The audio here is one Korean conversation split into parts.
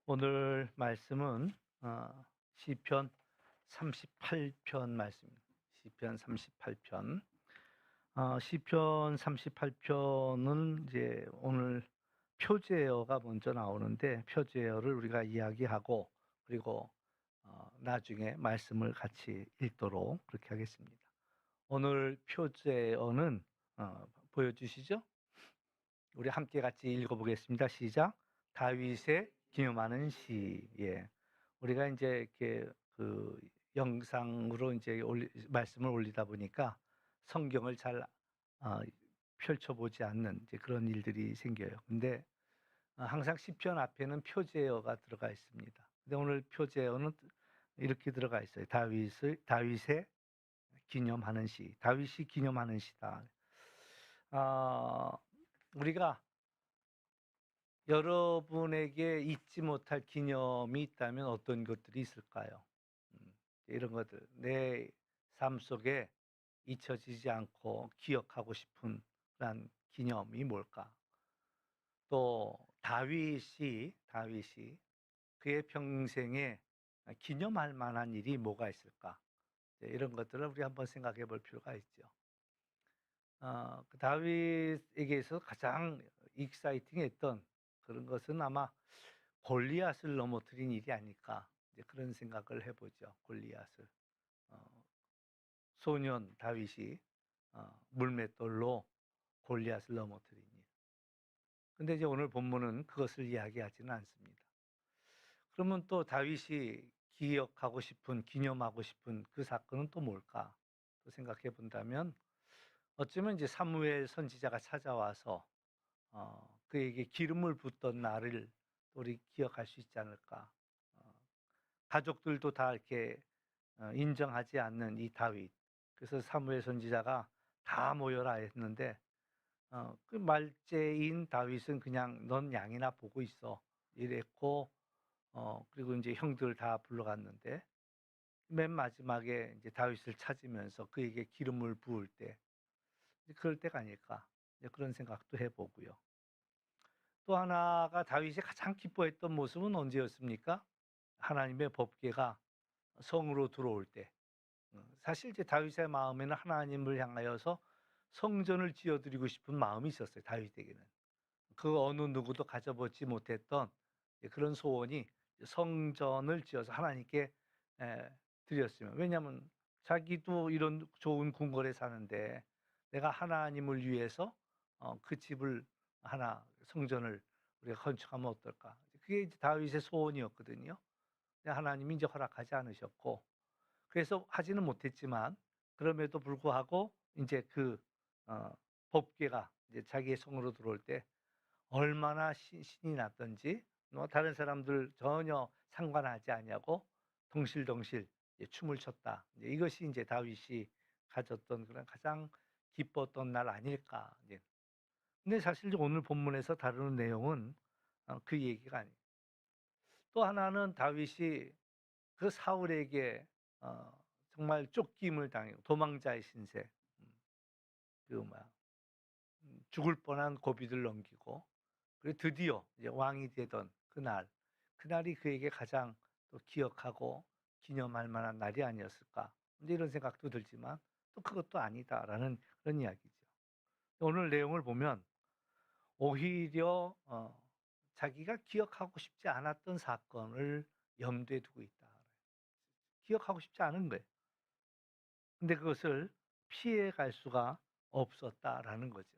오늘 말씀은 시편 38편 말씀입니다. 시편 38편. 시편 38편은 이제 오늘 표제어가 먼저 나오는데 표제어를 우리가 이야기하고 그리고 나중에 말씀을 같이 읽도록 그렇게 하겠습니다. 오늘 표제어는 보여주시죠? 우리 함께 같이 읽어보겠습니다. 시작. 다윗의 기념하는 시. 예. 우리가 이제 이렇게 그 영상으로 이제 말씀을 올리다 보니까 성경을 잘 어, 펼쳐보지 않는 이제 그런 일들이 생겨요. 근데 항상 시편 앞에는 표제어가 들어가 있습니다. 근데 오늘 표제어는 이렇게 들어가 있어요. 다윗의 기념하는 시. 다윗이 기념하는 시다. 아, 우리가 여러분에게 잊지 못할 기념이 있다면 어떤 것들이 있을까요? 이런 것들, 내 삶 속에 잊혀지지 않고 기억하고 싶은 그런 기념이 뭘까? 또 다윗이 그의 평생에 기념할 만한 일이 뭐가 있을까? 이런 것들을 우리 한번 생각해 볼 필요가 있죠. 그 다윗에게서 가장 익사이팅했던 그런 것은 아마 골리앗을 넘어뜨린 일이 아닐까 이제 그런 생각을 해보죠. 골리앗을 소년 다윗이 물맷돌로 골리앗을 넘어뜨린 일. 근데 이제 오늘 본문은 그것을 이야기하지는 않습니다. 그러면 또 다윗이 기억하고 싶은 기념하고 싶은 그 사건은 또 뭘까? 또 생각해 본다면 어쩌면 이제 사무엘 선지자가 찾아와서 그에게 기름을 붓던 날을 우리 기억할 수 있지 않을까? 어, 가족들도 다 이렇게 인정하지 않는 이 다윗. 그래서 사무엘 선지자가 다 모여라 했는데 그 말째인 다윗은 그냥 넌 양이나 보고 있어 이랬고 그리고 이제 형들 다 불러갔는데 맨 마지막에 이제 다윗을 찾으면서 그에게 기름을 부을 때 그럴 때가 아닐까 이제 그런 생각도 해보고요. 또 하나가 다윗이 가장 기뻐했던 모습은 언제였습니까? 하나님의 법궤가 성으로 들어올 때. 사실 이제 다윗의 마음에는 하나님을 향하여서 성전을 지어드리고 싶은 마음이 있었어요. 다윗에게는 그 어느 누구도 가져보지 못했던 그런 소원이 성전을 지어서 하나님께 드렸으면, 왜냐하면 자기도 이런 좋은 궁궐에 사는데 내가 하나님을 위해서 그 집을 하나 성전을 우리가 건축하면 어떨까? 그게 이제 다윗의 소원이었거든요. 근데 하나님이 이제 허락하지 않으셨고 그래서 하지는 못했지만 그럼에도 불구하고 이제 그 어, 법궤가 이제 자기의 손으로 들어올 때 얼마나 신이 났던지 뭐 다른 사람들 전혀 상관하지 아니하고 덩실덩실 이제 춤을 췄다. 이제 이것이 이제 다윗이 가졌던 그런 가장 기뻤던 날 아닐까. 이제. 근데 사실 오늘 본문에서 다루는 내용은 그 얘기가 아니에요. 또 하나는 다윗이 그 사울에게 정말 쫓김을 당하고 도망자의 신세, 그 뭐야, 죽을 뻔한 고비를 넘기고 그리고 드디어 이제 왕이 되던 그날, 그날이 그에게 가장 또 기억하고 기념할 만한 날이 아니었을까. 근데 이런 생각도 들지만 또 그것도 아니다라는 그런 이야기죠. 오늘 내용을 보면 오히려 자기가 기억하고 싶지 않았던 사건을 염두에 두고 있다. 기억하고 싶지 않은 거예요. 근데 그것을 피해 갈 수가 없었다라는 거죠.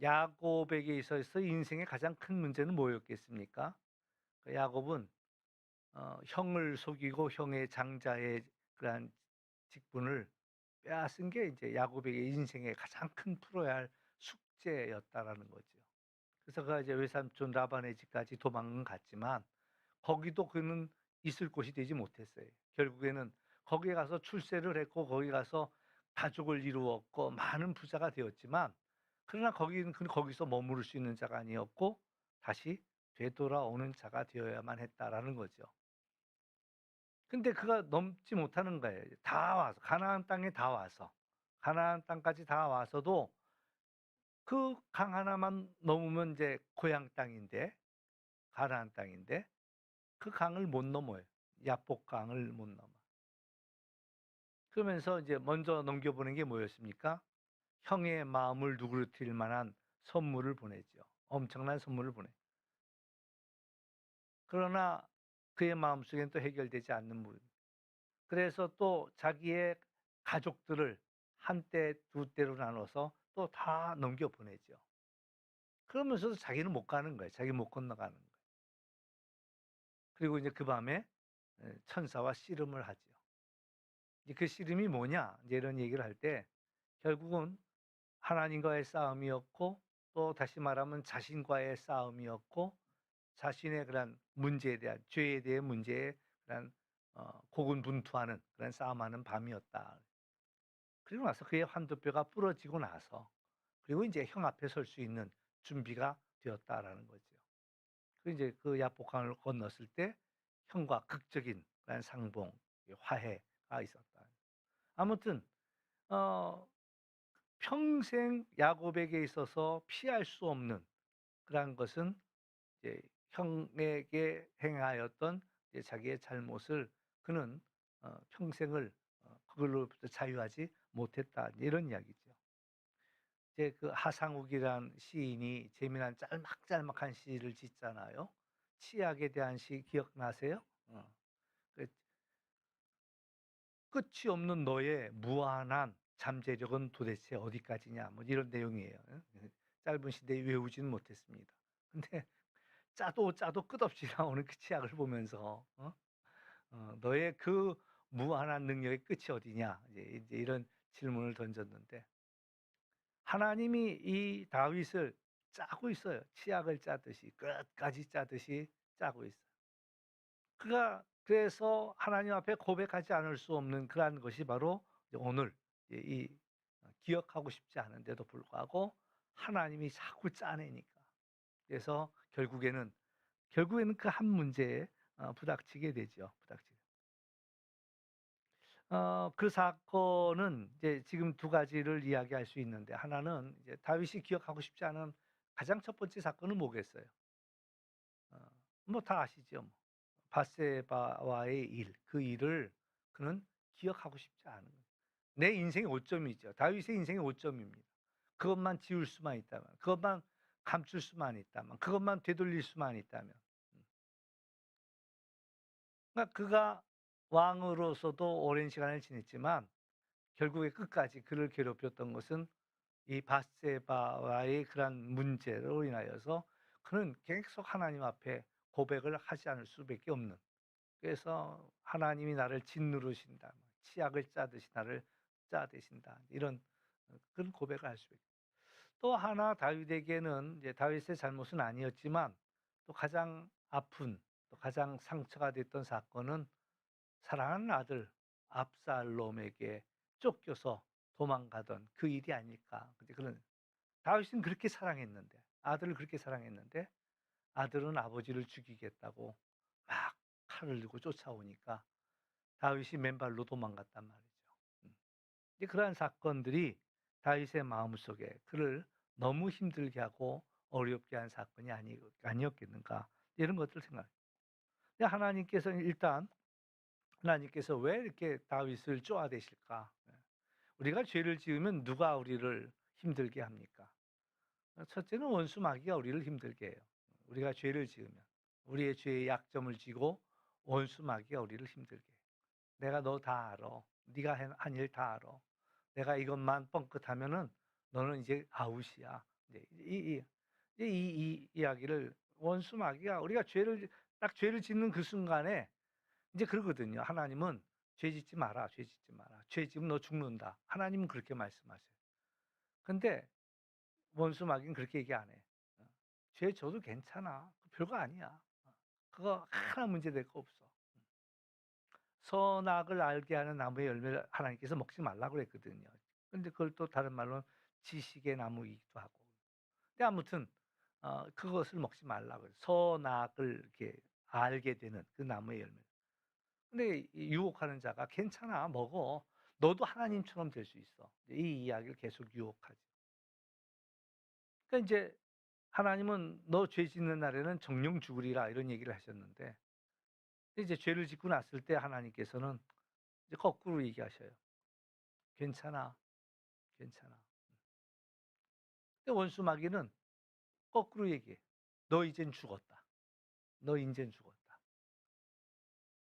야곱에게 있어서 인생의 가장 큰 문제는 뭐였겠습니까? 그 야곱은 형을 속이고 형의 장자의 그러한 직분을 빼앗은 게 이제 야곱에게 인생의 가장 큰 풀어야 할 숙제였다라는 거죠. 그래서 그가 이제 외삼촌 라반의 집까지 도망은 갔지만 거기도 그는 있을 곳이 되지 못했어요. 결국에는 거기에 가서 출세를 했고 거기 가서 가족을 이루었고 많은 부자가 되었지만 그러나 거기는 거기서 머무를 수 있는 자가 아니었고 다시 되돌아오는 자가 되어야만 했다라는 거죠. 근데 그가 넘지 못하는 거예요. 다 와서 가나안 땅에 다 와서 가나안 땅까지 다 와서도 그 강 하나만 넘으면 이제 고향 땅인데 가나안 땅인데 그 강을 못 넘어요. 야복강을 못 넘어. 그러면서 이제 먼저 넘겨보낸 게 뭐였습니까? 형의 마음을 누그러뜨릴 만한 선물을 보내죠. 엄청난 선물을 보내. 그러나 그의 마음속엔 또 해결되지 않는 문. 그래서 또 자기의 가족들을 한때 두 때로 나눠서 또 다 넘겨 보내죠. 그러면서도 자기는 못 가는 거예요. 자기 못 건너가는 거예요. 그리고 이제 그 밤에 천사와 씨름을 하죠. 이제 그 씨름이 뭐냐? 이제 이런 얘기를 할 때 결국은 하나님과의 싸움이었고 또 다시 말하면 자신과의 싸움이었고 자신의 그런 문제에 대한 죄에 대한 문제에 그런 고군분투하는 그런 싸움하는 밤이었다. 그리고 나서 그의 환도뼈가 부러지고 나서 그리고 이제 형 앞에 설 수 있는 준비가 되었다라는 거죠. 그 이제 그 야복강을 건넜을 때 형과 극적인 그런 상봉, 화해가 있었다. 아무튼 어 평생 야곱에게 있어서 피할 수 없는 그러한 것은 이제 형에게 행하였던 이제 자기의 잘못을 그는 평생을 그걸로부터 자유하지 못했다. 이런 이야기죠. 이제 그 하상욱이란 시인이 재미난 짤막짤막한 시를 짓잖아요. 치약에 대한 시 기억나세요? 그 끝이 없는 너의 무한한 잠재력은 도대체 어디까지냐 뭐 이런 내용이에요. 짧은 시인데 외우지는 못했습니다. 근데 짜도 짜도 끝없이 나오는 그 치약을 보면서 너의 그 무한한 능력의 끝이 어디냐 이제 이런 질문을 던졌는데 하나님이 이 다윗을 짜고 있어요. 치약을 짜듯이 끝까지 짜듯이 짜고 있어요. 그가 그래서 하나님 앞에 고백하지 않을 수 없는 그러한 것이 바로 오늘 이 기억하고 싶지 않은데도 불구하고 하나님이 자꾸 짜내니까. 그래서 결국에는 그 한 문제에 부닥치게 되죠. 부닥치게. 그 사건은 이제 지금 두 가지를 이야기할 수 있는데 하나는 이제 다윗이 기억하고 싶지 않은 가장 첫 번째 사건은 뭐겠어요? 뭐 다 아시죠. 뭐. 바세바와의 일, 그 일을 그는 기억하고 싶지 않은 거예요. 내 인생의 오점이죠. 다윗의 인생의 오점입니다. 그것만 지울 수만 있다면, 그것만 감출 수만 있다면, 그것만 되돌릴 수만 있다면. 그러니까 그가 왕으로서도 오랜 시간을 지냈지만 결국에 끝까지 그를 괴롭혔던 것은 이 밧세바와의 그런 문제로 인하여서 그는 계속 하나님 앞에 고백을 하지 않을 수밖에 없는. 그래서 하나님이 나를 짓누르신다. 치약을 짜듯이 나를 짜대신다. 이런 그런 고백을 할 수밖에. 또 하나 다윗에게는 이제 다윗의 잘못은 아니었지만 또 가장 아픈 또 가장 상처가 됐던 사건은 사랑하는 아들 압살롬에게 쫓겨서 도망가던 그 일이 아닐까. 근데 그런 다윗은 그렇게 사랑했는데 아들을 그렇게 사랑했는데 아들은 아버지를 죽이겠다고 막 칼을 들고 쫓아오니까 다윗이 맨발로 도망갔단 말이죠. 음. 이제 그러한 사건들이 다윗의 마음속에 그를 너무 힘들게 하고 어렵게 한 사건이 아니었겠는가 이런 것들 생각. 근데 하나님께서는 일단 하나님께서 왜 이렇게 다윗을 쪼아대실까? 우리가 죄를 지으면 누가 우리를 힘들게 합니까? 첫째는 원수 마귀가 우리를 힘들게 해요. 우리가 죄를 지으면 우리의 죄의 약점을 지고 원수 마귀가 우리를 힘들게 해요. 내가 너 다 알아. 네가 한 일 다 알아. 내가 이것만 뻥끗하면은 너는 이제 아웃이야. 이제 이 이야기를 원수 마귀가 우리가 죄를 짓는 그 순간에 이제 그러거든요. 하나님은 죄 짓지 마라. 죄 짓지 마라. 죄 지으면 너 죽는다. 하나님은 그렇게 말씀하세요. 근데 원수 마귀는 그렇게 얘기 안 해. 어. 죄 져도 괜찮아. 별거 아니야. 그거 하나 문제될 거 없어. 선악을 알게 하는 나무의 열매를 하나님께서 먹지 말라고 그랬거든요. 근데 그걸 또 다른 말로는 지식의 나무이기도 하고. 근데 아무튼 그것을 먹지 말라고 그래요. 선악을 이렇게 알게 되는 그 나무의 열매. 근데 이 유혹하는 자가 괜찮아. 먹어. 너도 하나님처럼 될 수 있어. 이 이야기를 계속 유혹하죠. 그러니까 이제 하나님은 너 죄 짓는 날에는 정령 죽으리라 이런 얘기를 하셨는데 이제 죄를 짓고 났을 때 하나님께서는 이제 거꾸로 얘기하셔요. 괜찮아, 괜찮아. 근데 원수 마귀는 거꾸로 얘기해. 너 이젠 죽었다. 너 이젠 죽었다.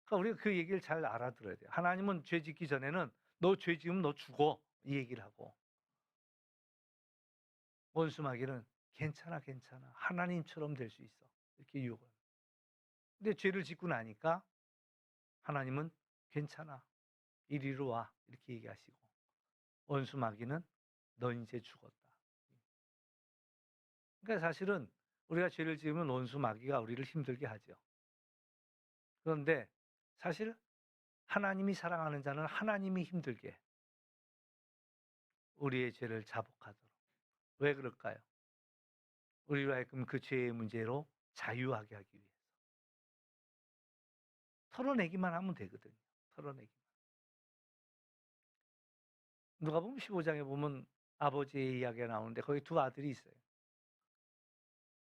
그러니까 우리가 그 얘기를 잘 알아들어야 돼요. 하나님은 죄 짓기 전에는 너 죄 지으면 너 죽어 이 얘기를 하고 원수 마귀는 괜찮아, 괜찮아. 하나님처럼 될 수 있어. 이렇게 유혹을. 근데 죄를 짓고 나니까 하나님은 괜찮아. 이리로 와. 이렇게 얘기하시고 원수 마귀는 너 이제 죽었다. 그러니까 사실은 우리가 죄를 지으면 원수 마귀가 우리를 힘들게 하죠. 그런데 사실 하나님이 사랑하는 자는 하나님이 힘들게 우리의 죄를 자복하도록. 왜 그럴까요? 우리로 하여금 그 죄의 문제로 자유하게 하기 위해서. 털어내기만 하면 되거든요. 털어내기. 누가복음 15장에 보면 아버지의 이야기가 나오는데 거기 두 아들이 있어요.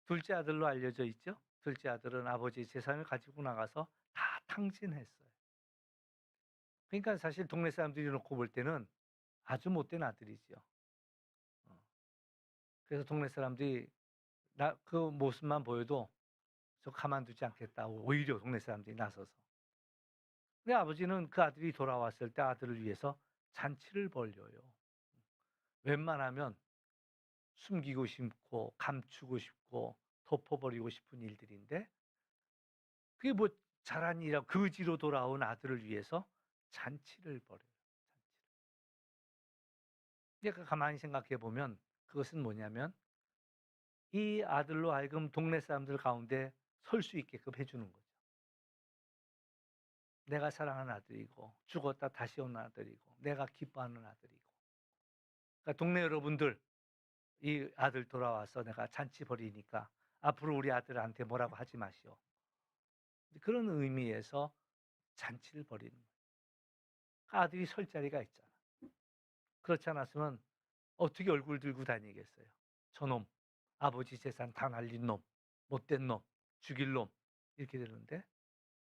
둘째 아들로 알려져 있죠. 둘째 아들은 아버지의 재산을 가지고 나가서 다 탕진했어요. 그러니까 사실 동네 사람들이 놓고 볼 때는 아주 못된 아들이지요. 그래서 동네 사람들이 그 모습만 보여도 저 가만두지 않겠다고 오히려 동네 사람들이 나서서. 근데 아버지는 그 아들이 돌아왔을 때 아들을 위해서 잔치를 벌려요. 웬만하면 숨기고 싶고 감추고 싶고 덮어버리고 싶은 일들인데 그게 뭐 잘한 일이라 거지로 돌아온 아들을 위해서 잔치를 벌여요. 그러니까 가만히 생각해 보면 그것은 뭐냐면 이 아들로 하여금 동네 사람들 가운데 설 수 있게끔 해주는 거죠. 내가 사랑하는 아들이고 죽었다 다시 온 아들이고 내가 기뻐하는 아들이고. 그러니까 동네 여러분들 이 아들 돌아와서 내가 잔치 벌이니까 앞으로 우리 아들한테 뭐라고 하지 마시오. 그런 의미에서 잔치를 벌이는 거예요. 그 아들이 설 자리가 있잖아. 그렇지 않았으면 어떻게 얼굴 들고 다니겠어요. 저놈, 아버지 재산 다 날린 놈, 못된 놈, 죽일 놈 이렇게 되는데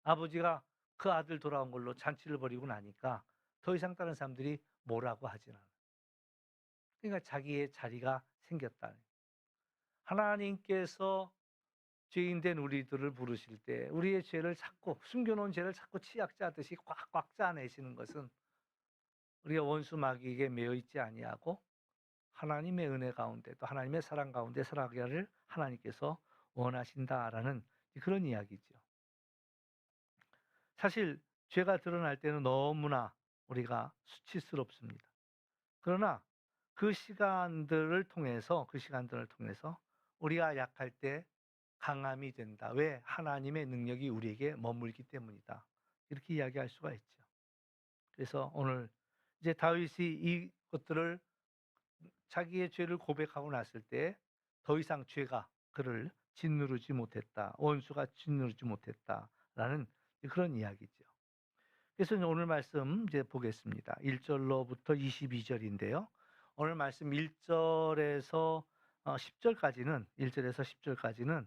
아버지가 그 아들 돌아온 걸로 잔치를 벌이고 나니까 더 이상 다른 사람들이 뭐라고 하진 않아요. 그러니까 자기의 자리가 생겼다. 하나님께서 죄인 된 우리들을 부르실 때 우리의 죄를 자꾸 숨겨놓은 죄를 자꾸 치약 짜듯이 꽉꽉 짜내시는 것은 우리가 원수 마귀에게 매여 있지 아니하고 하나님의 은혜 가운데 또 하나님의 사랑 가운데 살아가기를 하나님께서 원하신다라는 그런 이야기죠. 사실 죄가 드러날 때는 너무나 우리가 수치스럽습니다. 그러나 그 시간들을 통해서 우리가 약할 때 강함이 된다. 왜? 하나님의 능력이 우리에게 머물기 때문이다. 이렇게 이야기할 수가 있죠. 그래서 오늘 이제 다윗이 이것들을 자기의 죄를 고백하고 났을 때 더 이상 죄가 그를 짓누르지 못했다. 원수가 짓누르지 못했다라는 그런 이야기죠. 그래서 오늘 말씀 이제 보겠습니다. 1절로부터 22절인데요. 오늘 말씀 1절에서 10절까지는 1절에서 10절까지는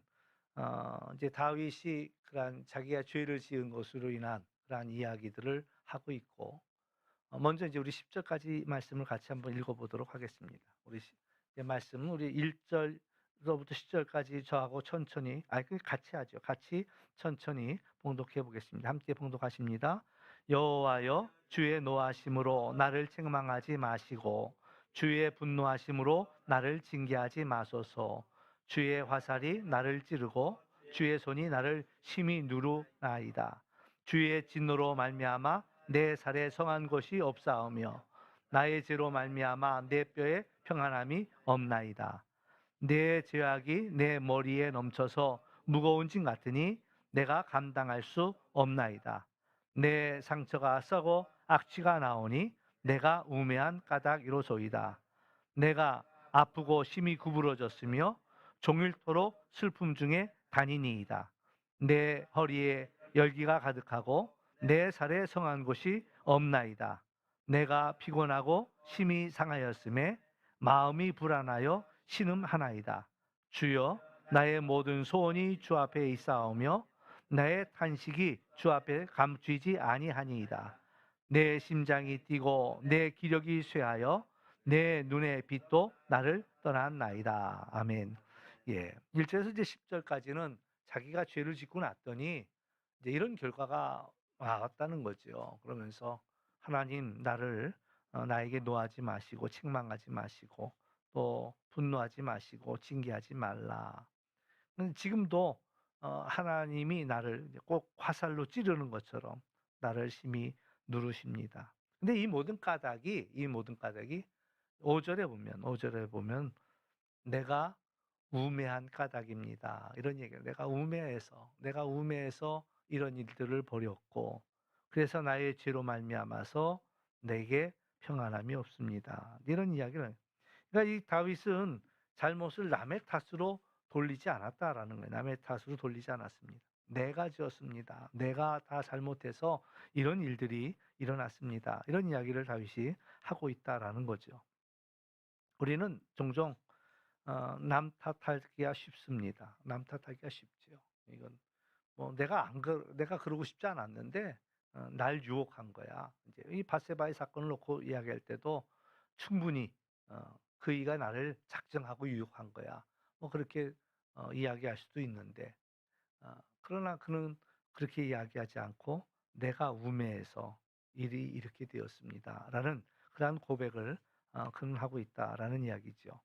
이제 다윗이 그러한 자기가 죄를 지은 것으로 인한 그러한 이야기들을 하고 있고 먼저 이제 우리 10절까지 말씀을 같이 한번 읽어보도록 하겠습니다. 이제 말씀은 우리 1절로부터 10절까지 저하고 천천히 같이 하죠. 같이 천천히 봉독해 보겠습니다. 함께 봉독하십니다. 여호와여 주의 노하심으로 나를 책망하지 마시고 주의 분노하심으로 나를 징계하지 마소서. 주의 화살이 나를 찌르고 주의 손이 나를 심히 누르나이다. 주의 진노로 말미암아 내 살에 성한 것이 없사오며 나의 죄로 말미암아 내 뼈에 평안함이 없나이다. 내 죄악이 내 머리에 넘쳐서 무거운 짐 같으니 내가 감당할 수 없나이다. 내 상처가 썩어 악취가 나오니 내가 우매한 까닭이로소이다. 내가 아프고 심히 구부러졌으며 종일토록 슬픔 중에 다니니이다. 내 허리에 열기가 가득하고 내 살에 성한 곳이 없나이다. 내가 피곤하고 심히 상하였음에 마음이 불안하여 신음하나이다. 주여 나의 모든 소원이 주 앞에 있사오며 나의 탄식이 주 앞에 감추이지 아니하니이다. 내 심장이 뛰고 내 기력이 쇠하여 내 눈의 빛도 나를 떠났나이다. 아멘. 예. 1절에서 이제 10절까지는 자기가 죄를 짓고 났더니 이제 이런 결과가 왔다는 거죠. 그러면서 하나님 나에게 노하지 마시고 책망하지 마시고 또 분노하지 마시고 징계하지 말라. 지금도 하나님이 나를 꼭 화살로 찌르는 것처럼 나를 심히 누르십니다. 근데 이 모든 까닭이 5절에 보면 내가 우매한 까닭입니다. 이런 얘기를 내가 우매해서 이런 일들을 벌였고 그래서 나의 죄로 말미암아서 내게 평안함이 없습니다. 이런 이야기를 그러니까 이 다윗은 잘못을 남의 탓으로 돌리지 않았다라는 거예요. 남의 탓으로 돌리지 않았습니다. 내가 지었습니다. 내가 다 잘못해서 이런 일들이 일어났습니다. 이런 이야기를 다윗이 하고 있다라는 거죠. 우리는 종종 남 탓하기가 쉽습니다. 남 탓하기가 쉽죠. 이건 뭐 내가 그러고 싶지 않았는데 날 유혹한 거야. 이제 이 밧세바의 사건을 놓고 이야기할 때도 충분히 그이가 나를 작정하고 유혹한 거야. 뭐 그렇게 이야기할 수도 있는데 그러나 그는 그렇게 이야기하지 않고 내가 우매해서 일이 이렇게 되었습니다라는 그러한 고백을 그는 하고 있다라는 이야기죠.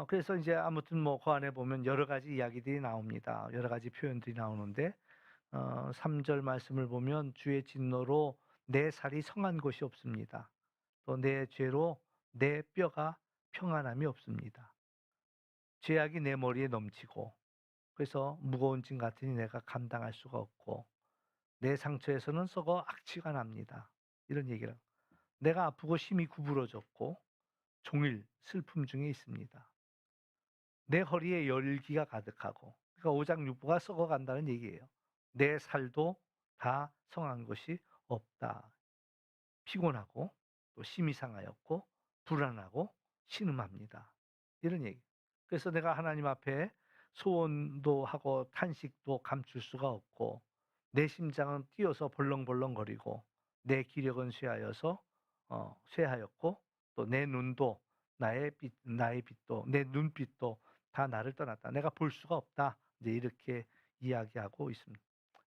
그래서 이제 아무튼 뭐 그 안에 보면 여러 가지 이야기들이 나옵니다. 여러 가지 표현들이 나오는데 3절 말씀을 보면 주의 진노로 내 살이 성한 곳이 없습니다. 또 내 죄로 내 뼈가 평안함이 없습니다. 죄악이 내 머리에 넘치고 그래서 무거운 짐 같으니 내가 감당할 수가 없고 내 상처에서는 썩어 악취가 납니다. 이런 얘기를 내가 아프고 심히 구부러졌고 종일 슬픔 중에 있습니다. 내 허리에 열기가 가득하고 그러니까 오장육부가 썩어간다는 얘기예요. 내 살도 다 성한 것이 없다. 피곤하고 또 심히 상하였고 불안하고 신음합니다. 이런 얘기. 그래서 내가 하나님 앞에 소원도 하고 탄식도 감출 수가 없고 내 심장은 뛰어서 벌렁벌렁거리고 내 기력은 쇠하였고 또 내 눈도 나의 빛도 내 눈빛도 다 나를 떠났다. 내가 볼 수가 없다. 이제 이렇게 이야기하고 있습니다.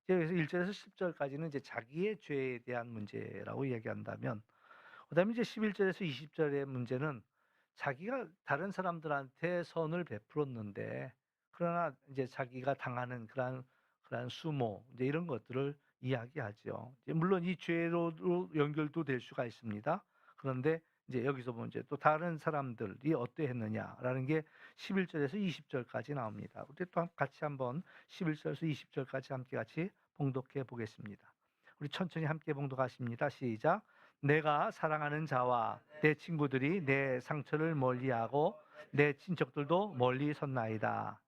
그래서 1절에서 10절까지는 이제 자기의 죄에 대한 문제라고 이야기한다면 그다음에 이제 11절에서 20절의 문제는 자기가 다른 사람들한테 선을 베풀었는데 그러나 이제 자기가 당하는 그러한 수모 이제 이런 것들을 이야기하죠. 이제 물론 이 죄로 연결도 될 수가 있습니다. 그런데 이제 여기서 보면 이제 또 다른 사람들이 어떠했느냐라는 게 11절에서 20절까지 나옵니다. 우리 또 같이 한번 11절에서 20절까지 함께 같이 봉독해 보겠습니다. 우리 천천히 함께 봉독하십니다. 시작. 내가 사랑하는 자와 내 친구들이 내 상처를 멀리하고 내 친척들도 멀리 섰나이다.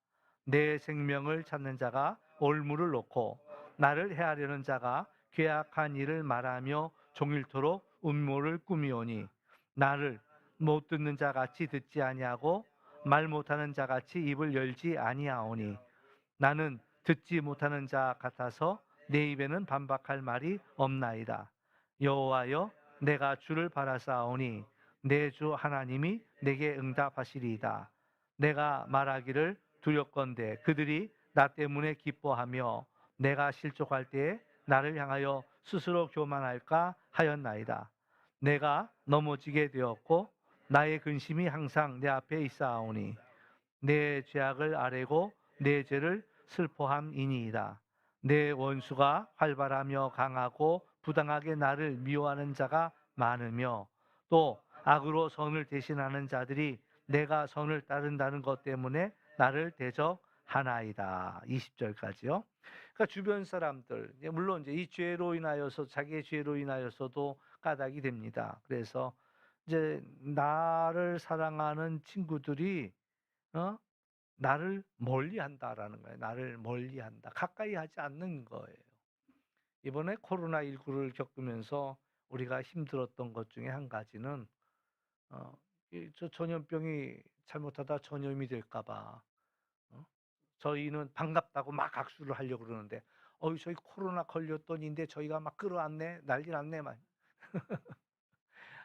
내 생명을 찾는 자가 올무를 놓고 나를 해하려는 자가 괴악한 일을 말하며 종일토록 음모를 꾸미오니 나를 못 듣는 자 같이 듣지 아니하고 말 못하는 자 같이 입을 열지 아니하오니 나는 듣지 못하는 자 같아서 내 입에는 반박할 말이 없나이다. 여호와여 내가 주를 바라사오니 내 주 하나님이 내게 응답하시리이다. 내가 말하기를 두렵건대 그들이 나 때문에 기뻐하며 내가 실족할 때에 나를 향하여 스스로 교만할까 하였나이다. 내가 넘어지게 되었고 나의 근심이 항상 내 앞에 있사오니 내 죄악을 아뢰고 내 죄를 슬퍼함이니이다. 내 원수가 활발하며 강하고 부당하게 나를 미워하는 자가 많으며 또 악으로 선을 대신하는 자들이 내가 선을 따른다는 것 때문에 나를 대적하나이다. 20절까지요. 그러니까 주변 사람들 물론 이제 이 죄로 인하여서 자기의 죄로 인하여서도 까닭이 됩니다. 그래서 이제 나를 사랑하는 친구들이 어? 나를 멀리한다라는 거예요. 나를 멀리한다. 가까이 하지 않는 거예요. 이번에 코로나19를 겪으면서 우리가 힘들었던 것 중에 한 가지는 저 전염병이 잘못하다 전염이 될까 봐 저희는 반갑다고 막 악수를 하려고 그러는데 "어이 저희 코로나 걸렸더니인데 저희가 막 끌어안네. 난리 났네." 막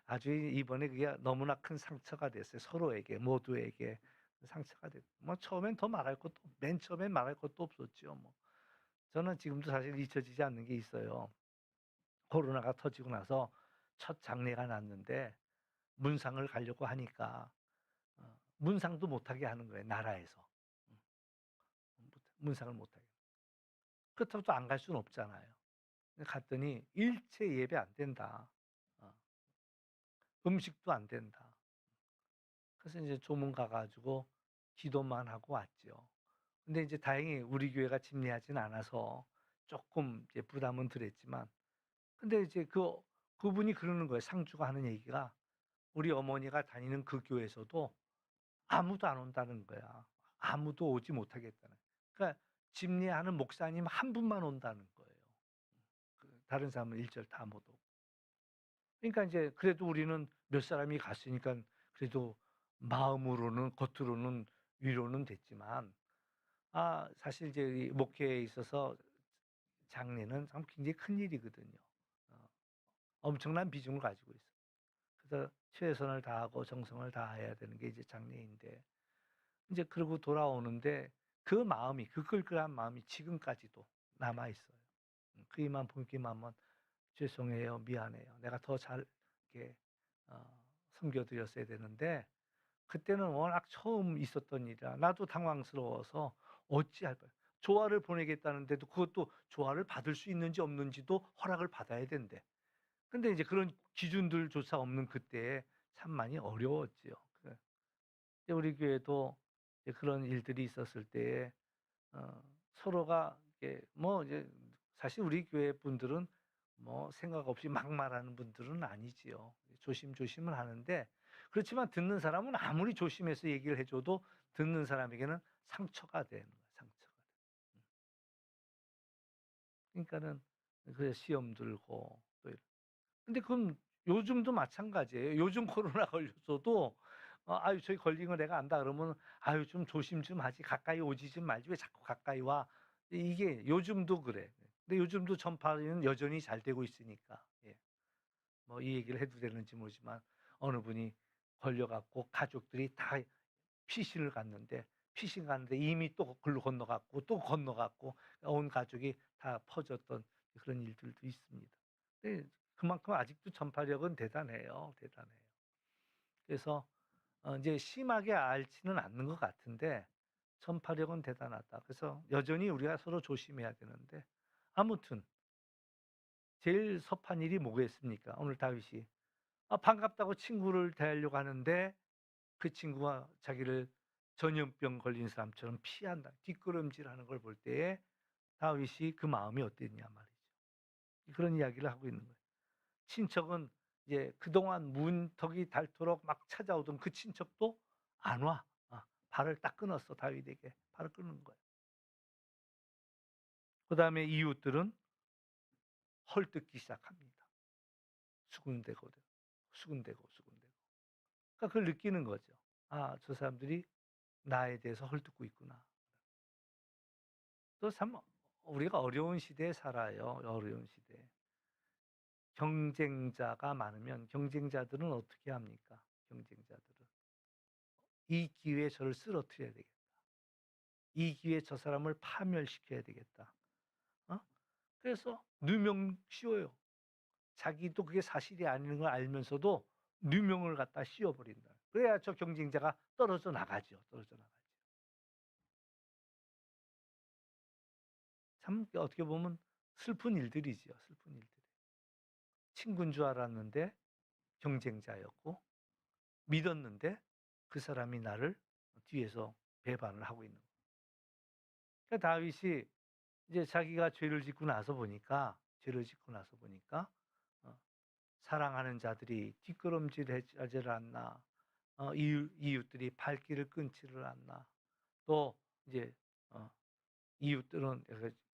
아주 이번에 그게 너무나 큰 상처가 됐어요. 서로에게 모두에게 상처가 됐 뭐 처음엔 더 말할 것도 맨 처음엔 말할 것도 없었죠 뭐. 저는 지금도 사실 잊혀지지 않는 게 있어요. 코로나가 터지고 나서 첫 장례가 났는데 문상을 가려고 하니까 문상도 못하게 하는 거예요 나라에서. 음 문상을 못하게. 그렇다고 또 안 갈 수는 없잖아요. 갔더니 일체 예배 안 된다. 어 음식도 안 된다. 그래서 이제 조문 가 가지고 기도만 하고 왔죠. 근데 이제 다행히 우리 교회가 집례하진 않아서 쪼끔 이제 부담은 덜했지만 근데 이제 그분이 그러는 거예요. 상주가 하는 얘기가 우리 어머니가 다니는 그 교회에서도 아무도 안 온다는 거야. 아무도 오지 못하겠다는. 그러니까 집례하는 목사님 한 분만 온다는 거예요. 다른 사람은 일절 다 못 오고. 그러니까 인제 그래도 우리는 몇 사람이 갔으니깐 그래도 마음으로는 겉으로는 위로는 됐지만 사실 이제 이 목회에 있어서 장례는 참 굉장히 큰일이거든요. 어 엄청난 비중을 가지고 있어요. 그래서 최선을 다하고 정성을 다해야 되는 게 이제 장례인데 인제 그러고 돌아오는데 그 마음이 그 끌끌한 마음이 지금까지도 남아 있어요. 그이만 보기만 하면 '죄송해요. 미안해요. 내가 더 잘 이렇게 섬겨 드렸어야 되는데 그때는 워낙 처음 있었던 일이라 나도 당황스러워서 어찌할 바' 조화를 보내겠다는데도 그것도 조화를 받을 수 있는지 없는지도 허락을 받아야 된대. 근데 이제 그런 기준들조차 없는 그때에 참 많이 어려웠지요. 근데 우리 교회도 이제 그런 일들이 있었을 때에 서로가 이게 뭐 이제 사실 우리 교회 분들은 뭐 생각 없이 막 말하는 분들은 아니지요. 조심조심은 하는데 그렇지만 듣는 사람은 아무리 조심해서 얘기를 해 줘도 듣는 사람에게는 상처가 되는 거예요, 상처가. 그러니까는 그래 시험 들고 또 근데 그건 요즘도 마찬가지예요. 요즘 코로나 걸렸어도 "아유 저기 걸린 거 내가 안다." 그러면 "아유 좀 조심 좀 하지. 가까이 오지 좀 말지 왜 자꾸 가까이 와." 이게 요즘도 그래. 근데 요즘도 전파는 여전히 잘 되고 있으니까. 예. 뭐 이 얘기를 해도 되는지 모르지만 어느 분이 걸려 갖고 가족들이 다 피신을 갔는데 피신 갔는데 이미 또 글로 건너 갔고 또 건너 갔고 온 가족이 다 퍼졌던 그런 일들도 있습니다. 네. 그만큼 아직도 전파력은 대단해요. 대단해요. 그래서 인제 심하게 앓지는 않는 것 같은데 전파력은 대단하다. 그래서 여전히 우리가 서로 조심해야 되는데 아무튼 제일 섭한 일이 뭐겠습니까? 오늘 다윗이 반갑다고 친구를 대하려고 하는데 그 친구가 자기를 전염병 걸린 사람처럼 피한다. 뒷걸음질하는 걸 볼 때에 다윗이 그 마음이 어땠냐 말이죠. 그런 이야기를 하고 있는 거예요. 친척은 이제 그동안 문턱이 닳도록 막 찾아오던 그 친척도 안 와. 발을 딱 끊었어 다윗에게. 발을 끊는 거예요. 그다음에 이웃들은 헐뜯기 시작합니다. 수군대고 수군대고. 그러니까 그걸 느끼는 거죠. '저 사람들이 나에 대해서 헐뜯고 있구나.' 또 참 우리가 어려운 시대에 살아요, 어려운 시대에. 경쟁자가 많으면 경쟁자들은 어떻게 합니까? 경쟁자들은. '이 기회에 저를 쓰러뜨려야 되겠다. 이 기회에 저 사람을 파멸시켜야 되겠다.' 어? 그래서 누명 씌워요. 자기도 그게 사실이 아닌 걸 알면서도 누명을 갖다 씌워 버린다. 그래야 저 경쟁자가 떨어져 나가죠. 떨어져 나가죠. 참 어떻게 보면 슬픈 일들이지요, 슬픈 일들이. 친구인 줄 알았는데 경쟁자였고 믿었는데 그 사람이 나를 뒤에서 배반을 하고 있는 거예요. 그러니까 다윗이 이제 자기가 죄를 짓고 나서 보니까 어 사랑하는 자들이 뒷걸음질하지를 않나. 이웃들이 발길을 끊지를 않나. 또 이제 어 이웃들은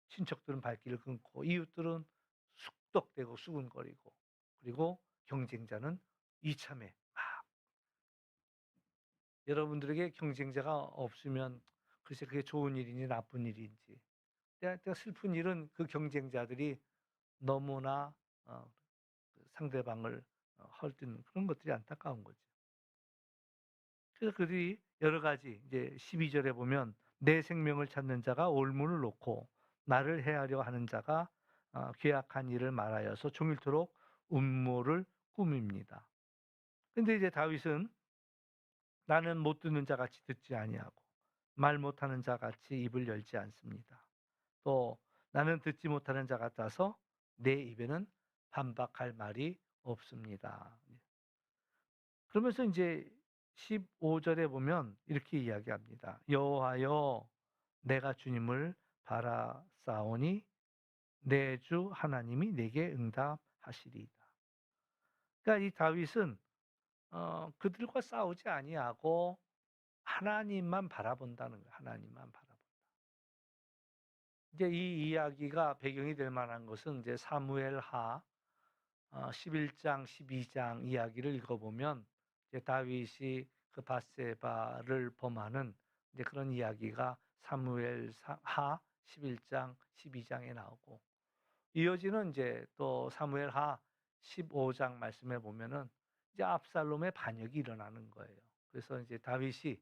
친척들은 발길을 끊고 이웃들은 숙덕대고 수군거리고 그리고 경쟁자는 이참에 여러분들에게 경쟁자가 없으면 글쎄 그게 좋은 일인지 나쁜 일인지. 근데 슬픈 일은 그 경쟁자들이 너무나 그 상대방을 헐뜯는 그런 것들이 안타까운 거죠. 그래서 그들이 여러 가지 이제 12절에 보면 내 생명을 찾는 자가 올무를 놓고 나를 해하려 하는 자가 괴악한 일을 말하여서 종일토록 음모를 꾸밉니다. 근데 이제 다윗은 나는 못 듣는 자 같이 듣지 아니하고 말 못하는 자 같이 입을 열지 않습니다. 또 나는 듣지 못하는 자 같아서 내 입에는 반박할 말이 없습니다. 그러면서 이제 15절에 보면 이렇게 이야기합니다. 여호와여 내가 주님을 바라싸오니 내 주 하나님이 내게 응답하시리이다. 그러니까 이 다윗은 그들과 싸우지 아니하고 하나님만 바라본다는 거예요. 하나님만 바라본다. 이제 이 이야기가 배경이 될 만한 것은 이제 사무엘하 11장, 12장 이야기를 읽어보면 이제 다윗이 그 밧세바를 범하는 이제 그런 이야기가 사무엘하 11장, 12장에 나오고 이어지는 이제 또 사무엘하 15장 말씀에 보면은 이제 압살롬의 반역이 일어나는 거예요. 그래서 이제 다윗이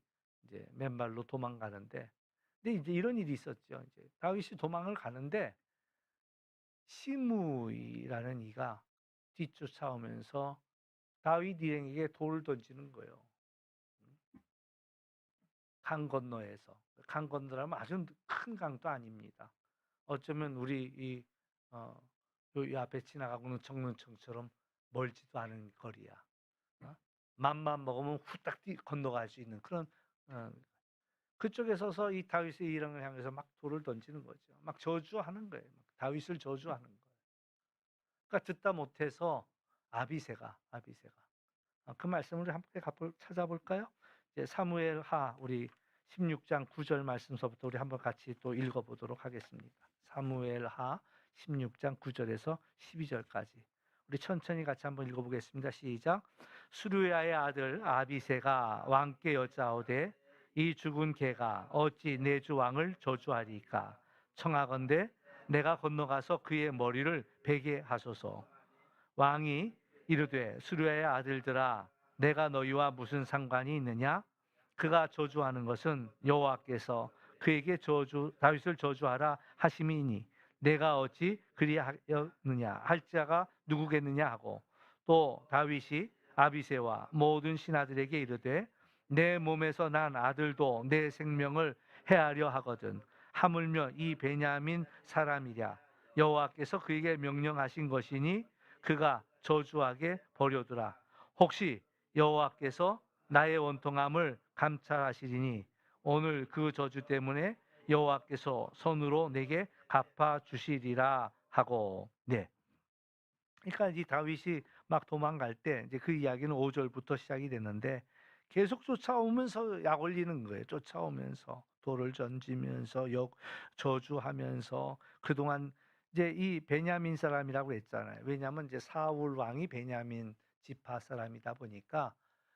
이제 맨발로 도망가는데 근데 이제 이런 일이 있었죠. 이제 다윗이 도망을 가는데 시므이라는 이가 뒤쫓아오면서 다윗 일행에게 돌을 던지는 거예요. 강 건너에서. 강 건너라면 아주 큰 강도 아닙니다. 어쩌면 우리 어, 요 앞에 지나가고는 정릉청처럼 멀지도 않은 거리야. 어? 맘만 먹으면 후딱 건너갈 수 있는 그런 어, 그쪽에 서서 이 다윗의 일행을 향해서 막 돌을 던지는 거죠. 막 저주하는 거예요. 막 다윗을 저주하는 거예요. 그러니까 듣다 못해서 아비새가 그 말씀을 함께 찾아볼까요? 이제 사무엘하 우리 16장 9절 말씀서부터 우리 한번 같이 또 읽어보도록 하겠습니다. 사무엘하 16장 9절에서 12절까지 우리 천천히 같이 한번 읽어보겠습니다. 시작. 수르야의 아들 아비새가 왕께 여짜오되 이 죽은 개가 어찌 내 주 왕을 저주하리까? 청하건대 내가 건너가서 그의 머리를 베게 하소서. 왕이 이르되 수르야의 아들들아 내가 너희와 무슨 상관이 있느냐? 그가 저주하는 것은 여호와께서 그에게 다윗을 저주하라 하심이니 내가 어찌 그리하였느냐 할 자가 누구겠느냐 하고 또 다윗이 아비새와 모든 신하들에게 이르되 내 몸에서 난 아들도 내 생명을 해하려 하거든 하물며 이 베냐민 사람이랴 여호와께서 그에게 명령하신 것이니 그가 저주하게 버려두라. 혹시 여호와께서 나의 원통함을 감찰하시리니 오늘 그 저주 때문에 여호와께서 손으로 내게 갚아 주시리라 하고. 네. 그러니까 이 다윗이 막 도망갈 때 이제 그 이야기는 5절부터 시작이 됐는데 계속 쫓아오면서 약 올리는 거예요. 쫓아오면서 돌을 던지면서 저주하면서 그동안 이제 이 베냐민 사람이라고 했잖아요. 왜냐하면 이제 사울 왕이 베냐민 지파 사람이다 보니까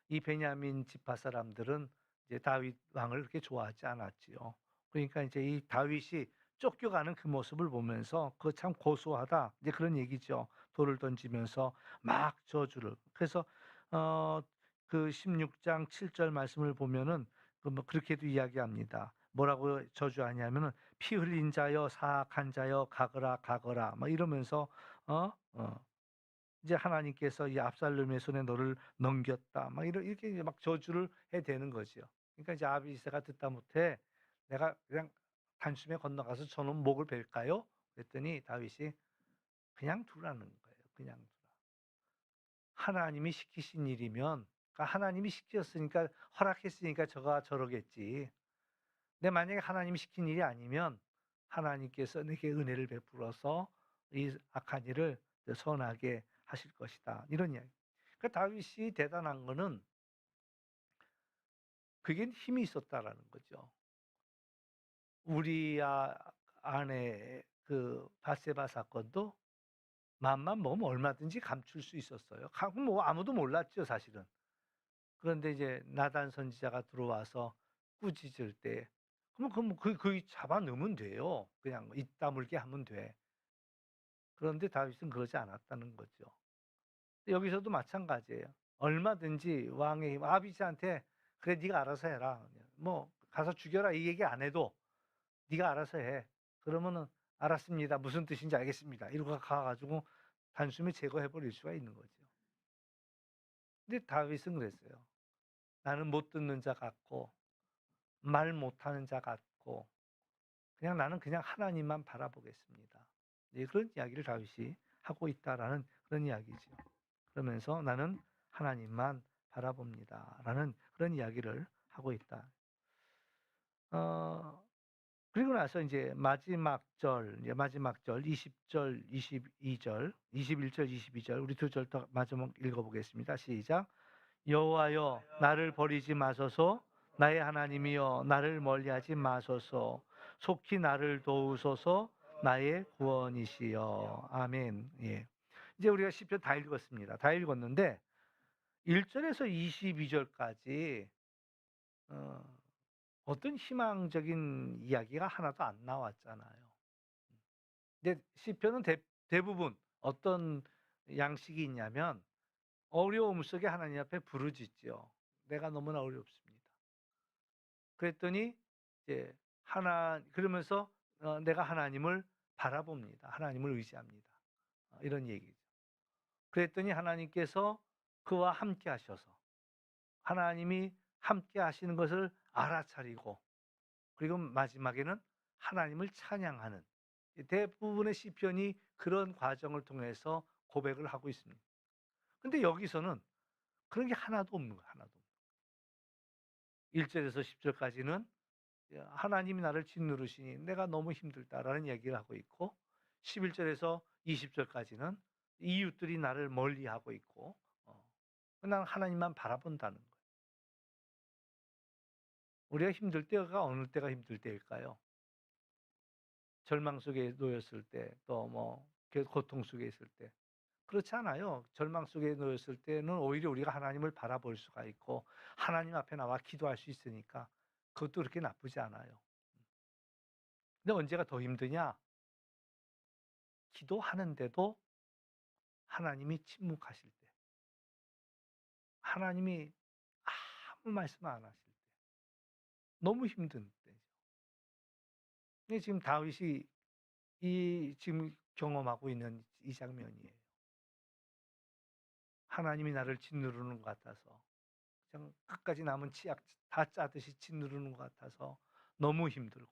이 베냐민 지파 사람들은 이제 다윗 왕을 그렇게 좋아하지 않았지요. 그러니까 이제 이 다윗이 쫓겨가는 그 모습을 보면서 그거 참 고소하다. 이제 그런 얘기죠. 돌을 던지면서 막 저주를. 그래서 어, 그 16장 7절 말씀을 보면은 그뭐 그렇게도 이야기합니다. 뭐라고 저주하냐면은 피 흘린 자여 사악한 자여 가거라 가거라 막 이러면서 어? 어. 이제 하나님께서 이 압살롬의 손에 너를 넘겼다. 막 이렇게 이제 막 저주를 해대는 거죠. 그러니까 이제 아비새가 듣다 못해 내가 그냥 단숨에 건너가서 저놈 목을 벨까요? 그랬더니 다윗이 그냥 두라는 거예요. 그냥 두라. 하나님이 시키신 일이면 그러니까 하나님이 시켰으니까 허락했으니까 저가 저러겠지. 근데 만약에 하나님이 시킨 일이 아니면 하나님께서 내게 은혜를 베풀어서 이 악한 일을 선하게 하실 것이다. 이런 이야기. 그러니까 다윗이 대단한 거는 그게 힘이 있었다라는 거죠. 우리아 안에 그 바세바 사건도 맘만 먹으면 얼마든지 감출 수 있었어요. 뭐 아무도 몰랐죠, 사실은. 그런데 이제 나단 선지자가 들어와서 꾸짖을 때 그럼 그 잡아 넣으면 돼요. 그냥 입 다물게 하면 돼. 그런데 다윗은 그러지 않았다는 거죠. 여기서도 마찬가지예요. 얼마든지 왕의 힘 아비스한테 "그래 네가 알아서 해라. 뭐 가서 죽여라." 이 얘기 안 해도 "네가 알아서 해." 그러면은 "알았습니다. 무슨 뜻인지 알겠습니다." 이러고 가 가지고 단숨에 제거해 버릴 수가 있는 거죠. 근데 다윗은 그랬어요. "나는 못 듣는 자 같고 말 못하는 자 같고 그냥 나는 그냥 하나님만 바라보겠습니다." 네, 그런 이야기를 다윗이 하고 있다라는 그런 이야기죠. 그러면서 "나는 하나님만 바라봅니다."라는 그런 이야기를 하고 있다. 어 그리고 나서 인제 마지막 절 20 절, 22 절, 21 절, 22절 우리 두 절 더 마지막 읽어 보겠습니다. 시작. 여호와여 나를 버리지 마소서. 나의 하나님이여 나를 멀리하지 마소서. 속히 나를 도우소서. 나의 구원이시여. 아멘. 예. 이제 우리가 시편 다 읽었습니다. 다 읽었는데 1 절에서 22 절까지 어 어떤 희망적인 이야기가 하나도 안 나왔잖아요. 근데 시편은 대부분 어떤 양식이 있냐면 어려움 속에 하나님 앞에 부르짖죠. "내가 너무나 어렵습니다." 그랬더니 이제 그러면서 "내가 하나님을 바라봅니다. 하나님을 의지합니다." 이런 얘기죠. 그랬더니 하나님께서 그와 함께 하셔서 하나님이 함께 하시는 것을 알아차리고 그리고 마지막에는 하나님을 찬양하는 대부분의 시편이 그런 과정을 통해서 고백을 하고 있습니다. 근데 여기서는 그런 게 하나도 없는 거예요. 하나도. 1 절에서 10 절까지는 하나님이 나를 짓누르시니 내가 너무 힘들다라는 얘기를 하고 있고 11 절에서 20 절까지는 이웃들이 나를 멀리하고 있고 난 하나님만 바라본다는 거예요. 우리가 힘들 때가 어느 때가 힘들 때일까요? 절망 속에 놓였을 때 또 뭐 고통 속에 있을 때. 그렇지 않아요. 절망 속에 놓였을 때는 오히려 우리가 하나님을 바라볼 수가 있고 하나님 앞에 나와 기도할 수 있으니까 그것도 그렇게 나쁘지 않아요. 근데 언제가 더 힘드냐? 기도하는데도 하나님이 침묵하실 때. 하나님이 아무 말씀 안 하실 때. 너무 힘든 때죠. 이게 지금 다윗이 지금 경험하고 있는 이 장면이에요. 하나님이 나를 짓누르는 것 같아서 그냥 끝까지 남은 치약 다 짜듯이 짓누르는 것 같아서 너무 힘들고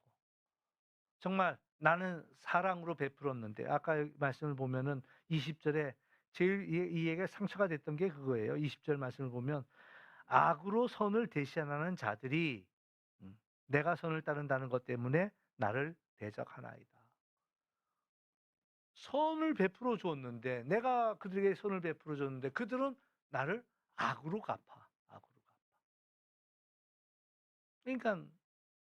정말 나는 사랑으로 베풀었는데 아까 말씀을 보면은 20 절에 제일 이에게 상처가 됐던 게 그거예요. 20절 말씀을 보면 악으로 선을 대신하는 자들이 내가 선을 따른다는 것 때문에 나를 대적하나이다. 선을 베풀어 줬는데 내가 그들에게 선을 베풀어 줬는데 그들은 나를 악으로 갚아. 악으로 갚아. 그러니까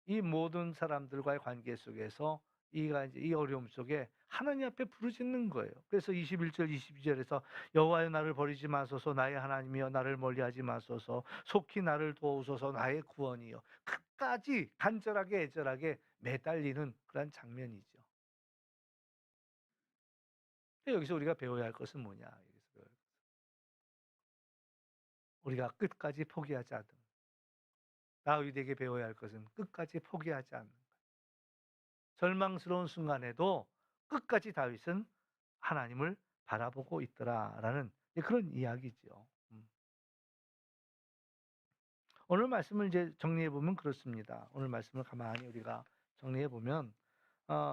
이 모든 사람들과의 관계 속에서 이가 이제 이 어려움 속에 하나님 앞에 부르짖는 거예요. 그래서 21 절, 22 절에서 여호와여 나를 버리지 마소서 나의 하나님이여 나를 멀리하지 마소서 속히 나를 도우소서 나의 구원이여. 끝까지 간절하게 애절하게 매달리는 그런 장면이죠. 근데 여기서 우리가 배워야 할 것은 뭐냐? 여기서 우리가 끝까지 포기하지 않는 다윗에게 배워야 할 것은 끝까지 포기하지 않는 절망스러운 순간에도 끝까지 다윗은 하나님을 바라보고 있더라라는 그런 이야기죠. 오늘 말씀을 이제 정리해 보면 그렇습니다. 오늘 말씀을 가만히 우리가 정리해 보면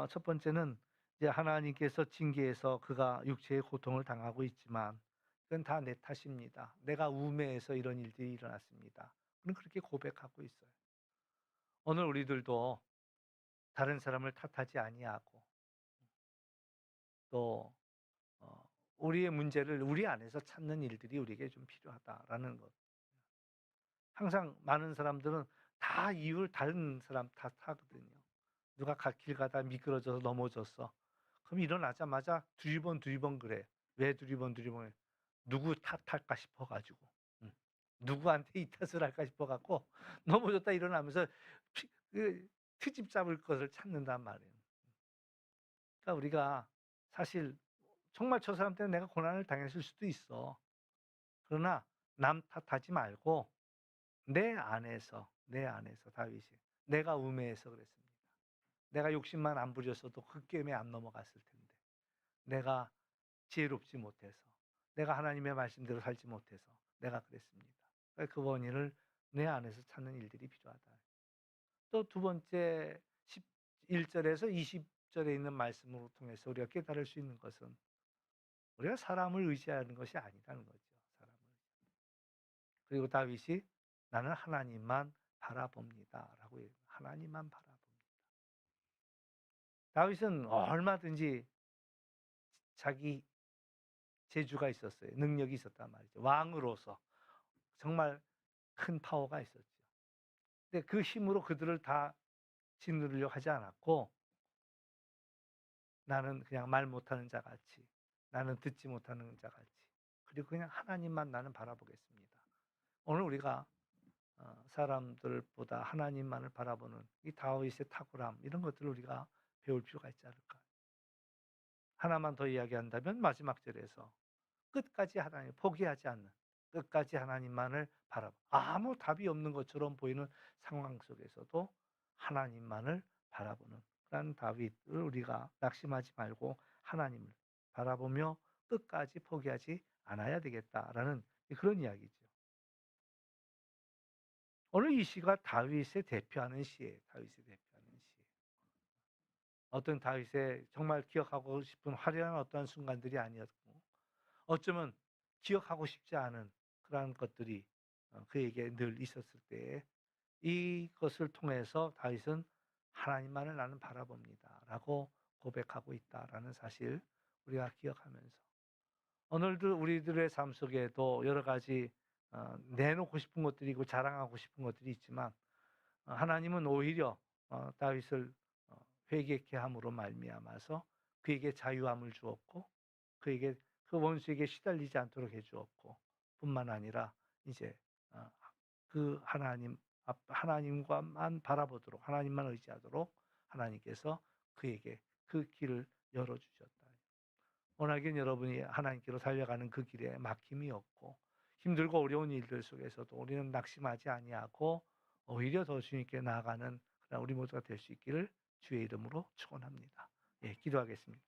첫 번째는 이제 하나님께서 징계해서 그가 육체의 고통을 당하고 있지만 그건 다 내 탓입니다. 내가 우매해서 이런 일들이 일어났습니다. 그는 그렇게 고백하고 있어요. 오늘 우리들도 다른 사람을 탓하지 아니하고 또 어 우리의 문제를 우리 안에서 찾는 일들이 우리에게 좀 필요하다라는 것. 항상 많은 사람들은 다 이유를 다른 사람 탓하거든요. 누가 길 가다 미끄러져서 넘어졌어. 그럼 일어나자마자 두리번 그래. 왜 두리번 해? 누구 탓할까 싶어 가지고. 음. 누구한테 이 탓을 할까 싶어 갖고 넘어졌다 일어나면서 피 그 트집 잡을 것을 찾는단 말이에요. 그러니까 우리가 사실 정말 저 사람 때문에 내가 고난을 당했을 수도 있어. 그러나 남 탓하지 말고 내 안에서 다윗이 내가 우매해서 그랬습니다. 내가 욕심만 안 부렸어도 그 게임에 안 넘어갔을 텐데. 내가 지혜롭지 못해서, 내가 하나님의 말씀대로 살지 못해서 내가 그랬습니다. 그러니까 그 원인을 내 안에서 찾는 일들이 필요하다. 또 두 번째 11절에서 20절에 있는 말씀을 통해서 우리가 깨달을 수 있는 것은 우리가 사람을 의지하는 것이 아니라는 거죠. 사람을. 그리고 다윗이 나는 하나님만 바라봅니다라고 해요. 하나님만 바라봅니다. 다윗은 얼마든지 자기 재주가 있었어요. 능력이 있었단 말이죠. 왕으로서 정말 큰 파워가 있었죠. 근데 그 힘으로 그들을 다 짓누르려고 하지 않았고 나는 그냥 말 못하는 자 같이, 나는 듣지 못하는 자 같이, 그리고 그냥 하나님만 나는 바라보겠습니다. 오늘 우리가 사람들보다 하나님만을 바라보는 이 다윗의 탁월함 이런 것들을 우리가 배울 필요가 있지 않을까. 하나만 더 이야기한다면 마지막 절에서 끝까지 하나님 포기하지 않는 끝까지 하나님만을 바라보 아무 답이 없는 것처럼 보이는 상황 속에서도 하나님만을 바라보는 그런 다윗을 우리가 낙심하지 말고 하나님을 바라보며 끝까지 포기하지 않아야 되겠다라는 그런 이야기죠. 오늘 이 시가 다윗의 대표하는 시예요. 다윗의 대표하는 시. 어떤 다윗의 정말 기억하고 싶은 화려한 어떠한 순간들이 아니었고 어쩌면 기억하고 싶지 않은 그러한 것들이 그에게 늘 있었을 때에 이것을 통해서 다윗은 하나님만을 나는 바라봅니다라고 고백하고 있다라는 사실 우리가 기억하면서 오늘도 우리들의 삶 속에도 여러 가지 내놓고 싶은 것들이 있고 자랑하고 싶은 것들이 있지만 하나님은 오히려 다윗을 회개케 함으로 말미암아서 그에게 자유함을 주었고 그에게 그 원수에게 시달리지 않도록 해주었고 뿐만 아니라 이제 그 하나님과만 바라보도록 하나님만 의지하도록 하나님께서 그에게 그 길을 열어주셨다. 워낙에 여러분이 하나님께로 달려가는 그 길에 막힘이 없고 힘들고 어려운 일들 속에서도 우리는 낙심하지 아니하고 오히려 더 주님께 나아가는 우리 모두가 될 수 있기를 주의 이름으로 축원합니다. 예, 기도하겠습니다.